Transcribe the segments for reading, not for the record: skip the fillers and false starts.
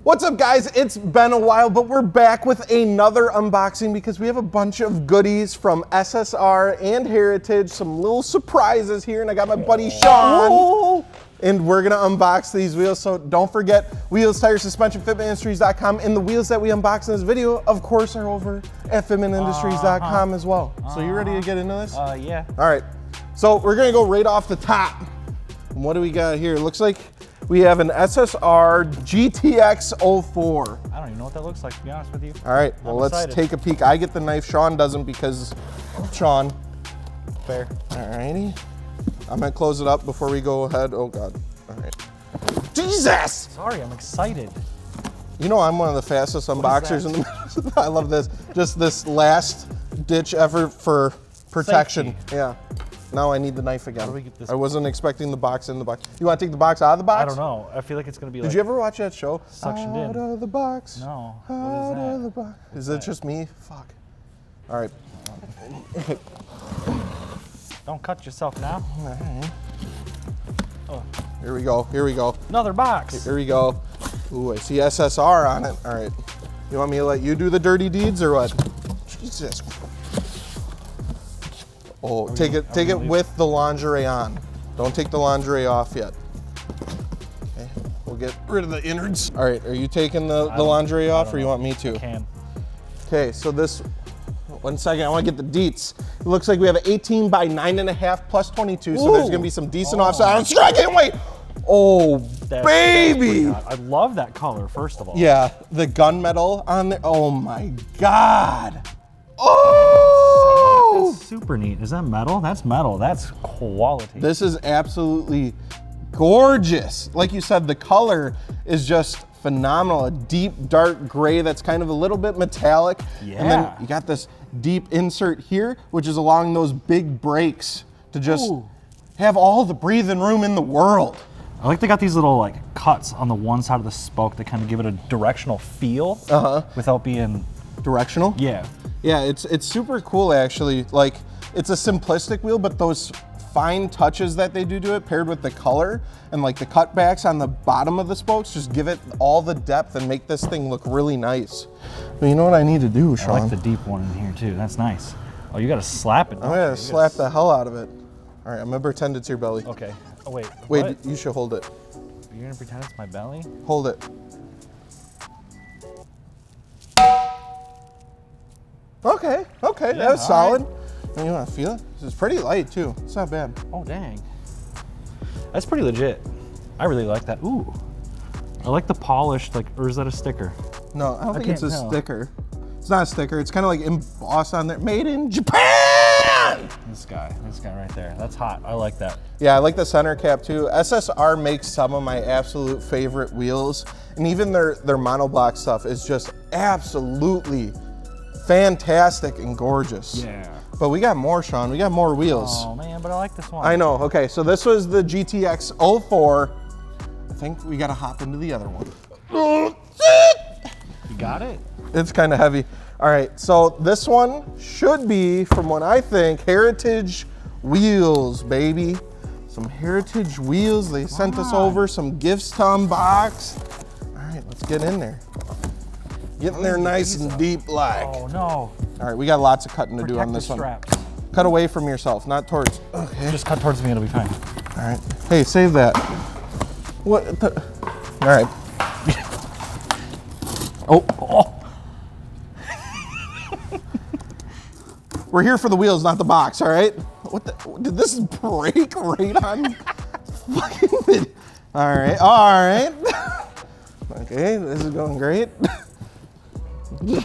What's up, guys? It's been a while, but we're back with another unboxing because we have a bunch of goodies from SSR and Heritage, some little surprises here, and I got my buddy Sean, and we're gonna unbox these wheels. So don't forget, wheels, tires, suspension, fitmentindustries.com, and the wheels that we unbox in this video, of course, are over at fitmentindustries.com as well. So you ready to get into this? Yeah. All right, so we're gonna go right off the top. And what do we got here? It looks like we have an SSR GTX 04. I don't even know what that looks like, to be honest with you. All right, well, let's take a peek. I get the knife, Sean doesn't because Sean. Fair. All righty. I'm gonna close it up before we go ahead. Oh God, all right. Jesus! Sorry, I'm excited. You know I'm one of the fastest unboxers in the I love this. Just this last ditch effort for protection. Safety. Yeah. Now I need the knife again. How do we get this? I wasn't expecting the box in the box. You want to take the box out of the box? I don't know. I feel like it's gonna be like. Did you ever watch that show? Suctioned in. Out of the box. No. Out What is of the that? box. Is it just me? Fuck. All right. Don't cut yourself now. All right. Oh. Here we go. Here we go. Another box. Here we go. Ooh, I see SSR on it. All right. You want me to let you do the dirty deeds or what? Jesus. Oh, take it with the lingerie on. Don't take the lingerie off yet. Okay, we'll get rid of the innards. All right, are you taking the lingerie off or you want me to? I can. Okay, so this, 1 second, I want to get the deets. It looks like we have an 18 by 9.5 plus 22, so there's gonna be some decent offset. I can't wait. Oh, baby. I love that color, first of all. Yeah, the gunmetal on there. Oh my God. Oh! That's super neat. Is that metal? That's metal. That's quality. This is absolutely gorgeous. Like you said, the color is just phenomenal. A deep dark gray that's kind of a little bit metallic. Yeah. And then you got this deep insert here, which is along those big brakes to just have all the breathing room in the world. I like they got these little like cuts on the one side of the spoke that kind of give it a directional feel without being directional. Yeah. Yeah, it's super cool actually. Like, it's a simplistic wheel, but those fine touches that they do to it paired with the color and like the cutbacks on the bottom of the spokes just give it all the depth and make this thing look really nice. But you know what I need to do, Sean? I like the deep one in here too. That's nice. Oh, you gotta slap it. I'm gonna slap the hell out of it. All right, I'm gonna pretend it's your belly. Okay. Oh wait. Wait, what? you should hold it. You're gonna pretend it's my belly? Hold it. Okay, yeah, that was solid. Right. You want to feel it? It's pretty light too. It's not bad. Oh dang. That's pretty legit. I really like that. Ooh. I like the polished, like, or is that a sticker? No, I don't think it's a sticker. It's not a sticker. It's kind of like embossed on there. Made in Japan! This guy right there. That's hot. I like that. Yeah, I like the center cap too. SSR makes some of my absolute favorite wheels. And even their monoblock stuff is just absolutely fantastic and gorgeous. Yeah. But we got more, Sean. We got more wheels. Oh man, but I like this one. I know. Okay, so this was the GTX 04. I think we gotta hop into the other one. You got it? It's kind of heavy. All right, so this one should be, from what I think, Heritage wheels, baby. Some Heritage wheels. They sent us over some gifts to unbox. All right, let's get in there. Get in there nice and deep like. Oh no. All right, we got lots of cutting to do on this one. Straps. Cut away from yourself, not towards. Okay. Just cut towards me, it'll be fine. All right. Hey, save that. What the? All right. Oh. We're here for the wheels, not the box, all right? What the? Did this break right on? Fucking. All right. Okay, this is going great. Okay.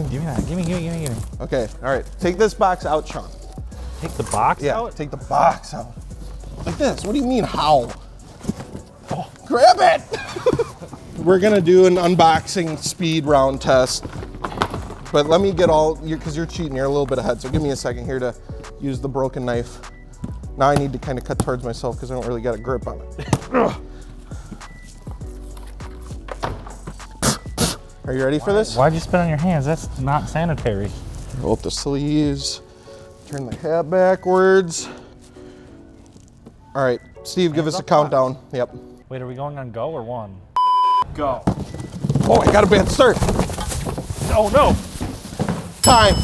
Give me that. Give me. Okay, all right. Take this box out, Sean. Take the box out? Yeah, take the box out. Like this. What do you mean, how? Oh, grab it! We're gonna do an unboxing speed round test. But let me get because you're cheating, you're a little bit ahead, so give me a second here to use the broken knife. Now I need to kind of cut towards myself because I don't really got a grip on it. Are you ready for this? Why'd you spit on your hands? That's not sanitary. Roll up the sleeves, turn the hat backwards. All right, Steve, give us a countdown. Yep. Wait, are we going on go or one? Go. Oh, I got a bad start. Oh no! Time.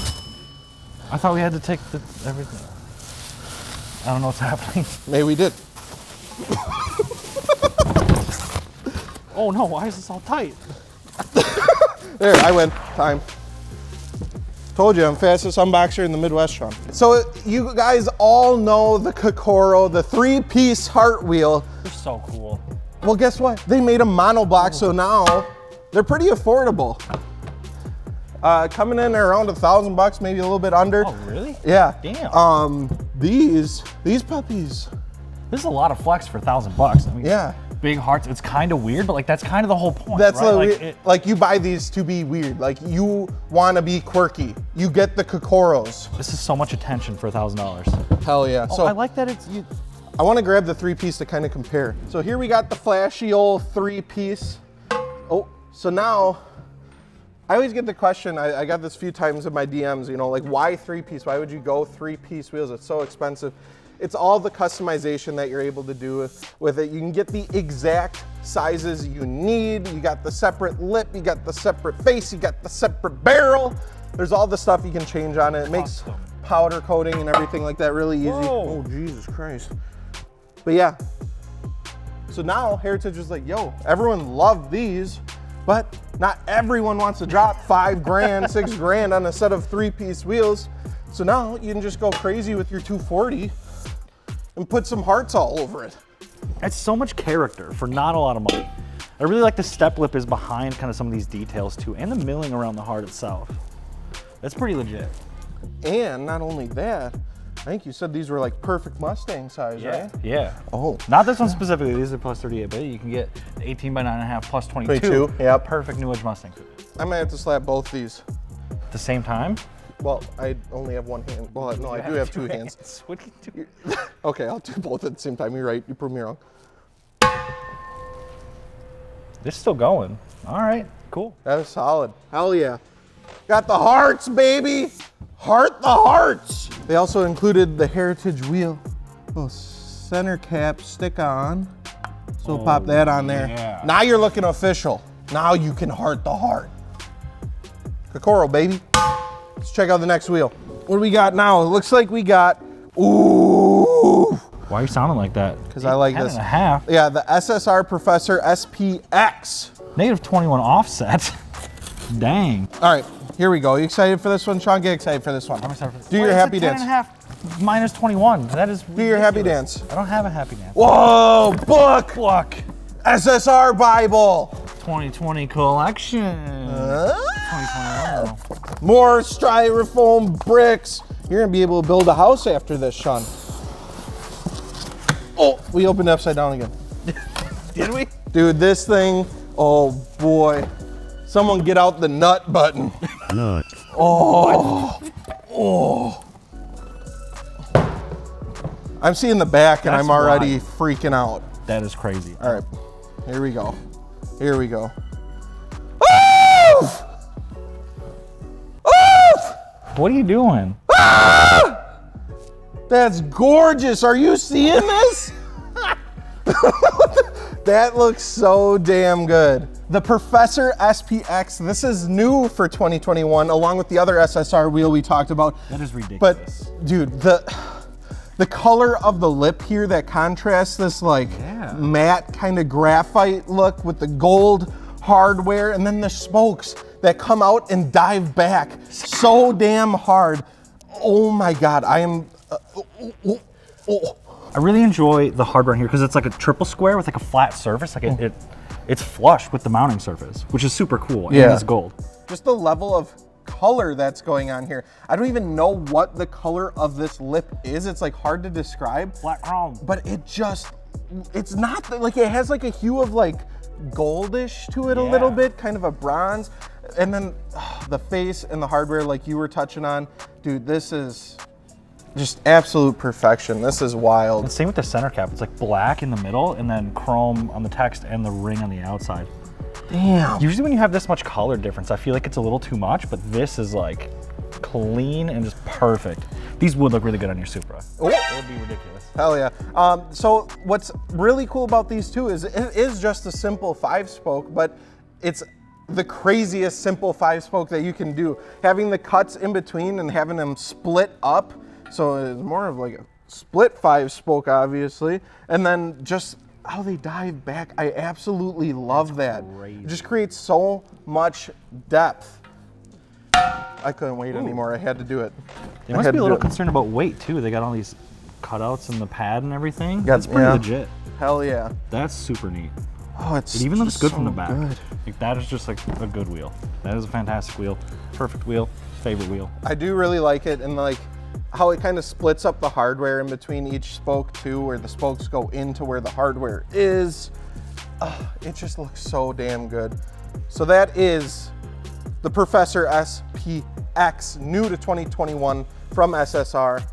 I thought we had to take everything. I don't know what's happening. Maybe we did. Oh no, why is this all tight? There, I win. Time. Told you, I'm fastest unboxer in the Midwest, Sean. So you guys all know the Kokoro, the 3-piece heart wheel. They're so cool. Well, guess what? They made a monoblock, so now they're pretty affordable. Coming in around $1,000, maybe a little bit under. Oh, really? Yeah. Damn. These puppies. This is a lot of flex for $1,000. I mean, Yeah. big hearts. It's kind of weird, but like that's kind of the whole point. That's right? like you buy these to be weird. Like you want to be quirky. You get the Kokoros. This is so much attention for $1,000. Hell yeah. Oh, So I like that it's you. I want to grab the 3-piece to kind of compare. So here we got the flashy old 3-piece. Oh, so now I always get the question, I got this a few times in my DMs, you know, like why 3-piece? Why would you go 3-piece wheels? It's so expensive. It's all the customization that you're able to do with it. You can get the exact sizes you need. You got the separate lip, you got the separate face, you got the separate barrel. There's all the stuff you can change on it. It makes powder coating and everything like that really easy. Whoa. Oh, Jesus Christ. But yeah, so now Heritage was like, yo, everyone loved these, but not everyone wants to drop $5 grand, $6 grand on a set of 3-piece wheels. So now you can just go crazy with your 240 and put some hearts all over it. It's so much character for not a lot of money. I really like the step lip is behind kind of some of these details too, and the milling around the heart itself. That's pretty legit. And not only that, I think you said these were like perfect Mustang size, right? Yeah. Oh. Not this one specifically, these are plus 38, but you can get the 18 by 9.5 plus 22. 22, yep. Perfect New Age Mustang. I might have to slap both these. At the same time? Well, I only have one hand. Well, no, I do have two hands. What do you do? Okay, I'll do both at the same time. You're right. You proved me wrong. They're still going. All right, cool. That was solid. Hell yeah. Got the hearts, baby. Heart the hearts. They also included the Heritage wheel. Little center cap stick on. So we'll pop that on there. Yeah. Now you're looking official. Now you can heart the heart. Kokoro, baby. Let's check out the next wheel. What do we got now? It looks like we got, ooh. Why are you sounding like that? Because I like this. 10.5. Yeah, the SSR Professor SPX. Negative 21 offset. Dang. All right, here we go. You excited for this one, Sean? Get excited for this one. I'm excited for this. Do your happy dance. 10.5 minus 21. That is ridiculous. Do your happy dance. I don't have a happy dance. Whoa, book. Look. SSR Bible. 2020 collection. 2021. More styrofoam bricks. You're gonna be able to build a house after this, Sean. Oh, we opened it upside down again. Did we? Dude, this thing, oh boy. Someone get out the nut button. Nut. Oh, oh. I'm seeing the back and That's I'm already wild. freaking out. That is crazy. All right, here we go. Here we go. Oof! Oof! What are you doing? That's gorgeous. Are you seeing this? That looks so damn good. The Professor SPX, this is new for 2021, along with the other SSR wheel we talked about. That is ridiculous. But dude, the color of the lip here that contrasts this like matte kind of graphite look with the gold hardware, and then the spokes that come out and dive back so damn hard. Oh my God, I am, I really enjoy the hardware here because it's like a triple square with like a flat surface. Like it's flush with the mounting surface, which is super cool. Yeah. And it's gold. Just the level of color that's going on here. I don't even know what the color of this lip is. It's like hard to describe. Black chrome. But it's not like, it has like a hue of like goldish to it a little bit, kind of a bronze. And then the face and the hardware like you were touching on, dude, this is just absolute perfection. This is wild. And same with the center cap. It's like black in the middle and then chrome on the text and the ring on the outside. Damn. Usually when you have this much color difference, I feel like it's a little too much, but this is like clean and just perfect. These would look really good on your Supra. Oh. It would be ridiculous. Hell yeah. So what's really cool about these two is it is just a simple 5-spoke, but it's the craziest simple 5-spoke that you can do. Having the cuts in between and having them split up, so it's more of like a split 5-spoke, obviously, and then just how they dive back. I absolutely love that. crazy. It just creates so much depth. I couldn't wait anymore. I had to do it. They must be a little concerned about weight too. They got all these cutouts in the pad and everything. That's pretty legit. Hell yeah. That's super neat. Oh, it even looks good from the so back. good. Like that is just like a good wheel. That is a fantastic wheel. Perfect wheel. Favorite wheel. I do really like it, and like how it kind of splits up the hardware in between each spoke too, where the spokes go into where the hardware is. It just looks so damn good. So that is the Professor SPX, new to 2021 from SSR.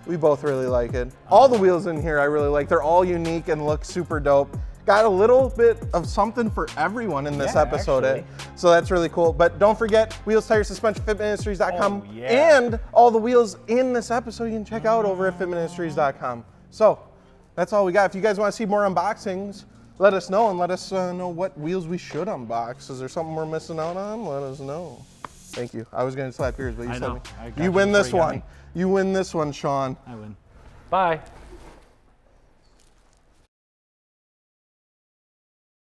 We both really like it. All the wheels in here I really like. They're all unique and look super dope. Got a little bit of something for everyone in this episode, so that's really cool. But don't forget, wheels, tires, suspension, fitmentindustries.com, and all the wheels in this episode you can check out over at fitmentindustries.com. So that's all we got. If you guys want to see more unboxings, let us know, and let us know what wheels we should unbox. Is there something we're missing out on? Let us know. Thank you. I was going to slap yours, but you said me. You win this one. You win this one, Sean. I win. Bye.